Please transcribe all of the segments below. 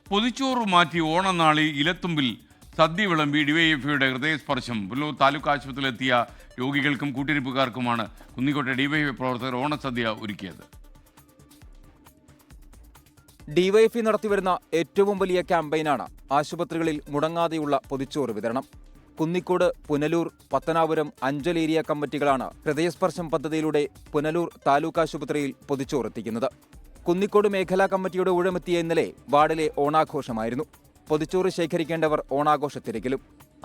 പൊതിച്ചോറ് മാറ്റി ഓണനാളി ഇലത്തുമ്പിൽ സദ്യ വിളമ്പി ഡിവൈഎഫ്ഐയുടെ ഹൃദയസ്പർശം. പുനലൂർ താലൂക്ക് ആശുപത്രിയിലെത്തിയ രോഗികൾക്കും കൂട്ടിരിപ്പുകാർക്കുമാണ് കുന്നിക്കോട്ടെ ഡിവൈഎഫ്ഐ പ്രവർത്തകർ ഓണസദ്യ ഒരുക്കിയത്. ഡിവൈഎഫ്ഐ നടത്തിവരുന്ന ഏറ്റവും വലിയ ക്യാമ്പയിനാണ് ആശുപത്രികളിൽ മുടങ്ങാതെയുള്ള പൊതിച്ചോറ് വിതരണം. കുന്നിക്കോട്, പുനലൂർ, പത്തനാപുരം, അഞ്ചൽ ഏരിയ കമ്മിറ്റികളാണ് ഹൃദയസ്പർശം പദ്ധതിയിലൂടെ പുനലൂർ താലൂക്ക് ആശുപത്രിയിൽ പൊതിച്ചോറ് എത്തിക്കുന്നത്. കുന്നിക്കോട് മേഖലാ കമ്മിറ്റിയുടെ ഊഴമെത്തിയ ഇന്നലെ വാർഡിലെ ഓണാഘോഷമായിരുന്നു. പൊതിച്ചോറ് ശേഖരിക്കേണ്ടവർ ഓണാഘോഷ തിരക്കിലും.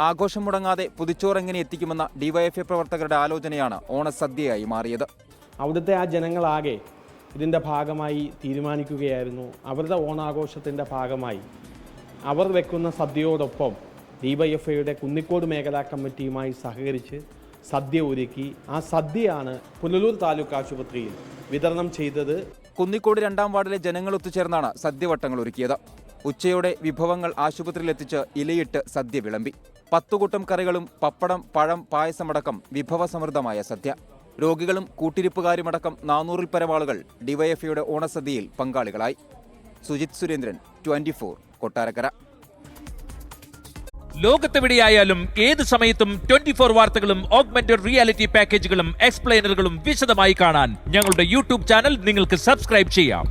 ആഘോഷം മുടങ്ങാതെ പൊതിച്ചോറ് എങ്ങനെ എത്തിക്കുമെന്ന ഡിവൈഎഫ്ഐ പ്രവർത്തകരുടെ ആലോചനയാണ് ഓണസദ്യയായി മാറിയത്. അവിടുത്തെ ആ ജനങ്ങളാകെ ഇതിൻ്റെ ഭാഗമായി തീരുമാനിക്കുകയായിരുന്നു. അവരുടെ ഓണാഘോഷത്തിൻ്റെ ഭാഗമായി അവർ വെക്കുന്ന സദ്യയോടൊപ്പം ഡിവൈഎഫ്ഐയുടെ കുന്നിക്കോട് മേഖലാ കമ്മിറ്റിയുമായി സഹകരിച്ച് സദ്യ ഒരുക്കി. ആ സദ്യയാണ് പുനലൂർ താലൂക്ക് ആശുപത്രിയിൽ വിതരണം ചെയ്തത്. കുന്നിക്കോട് 2-ാം വാർഡിലെ ജനങ്ങൾ ഒത്തുചേർന്നാണ് സദ്യവട്ടങ്ങൾ ഒരുക്കിയത്. ഉച്ചയോടെ വിഭവങ്ങൾ ആശുപത്രിയിലെത്തിച്ച് ഇലയിട്ട് സദ്യ വിളമ്പി. 10 കൂട്ടം കറികളും പപ്പടം, പഴം, പായസമടക്കം വിഭവസമൃദ്ധമായ സദ്യ. രോഗികളും കൂട്ടിരിപ്പുകാരുമടക്കം 400-ൽ പരം ആളുകൾ ഡിവൈഎഫ്ഐയുടെ ഓണസദ്യയിൽ പങ്കാളികളായി. സുജിത് സുരേന്ദ്രൻ, 24, കൊട്ടാരക്കര. ലോകത്തെവിടെയായാലും ഏത് സമയത്തും 24 വാർത്തകളും ഓഗ്മെന്റഡ് റിയാലിറ്റി പാക്കേജുകളും എക്സ്പ്ലെയിനറുകളും വിശദമായി കാണാൻ ഞങ്ങളുടെ യൂട്യൂബ് ചാനൽ നിങ്ങൾക്ക് സബ്സ്ക്രൈബ് ചെയ്യാം.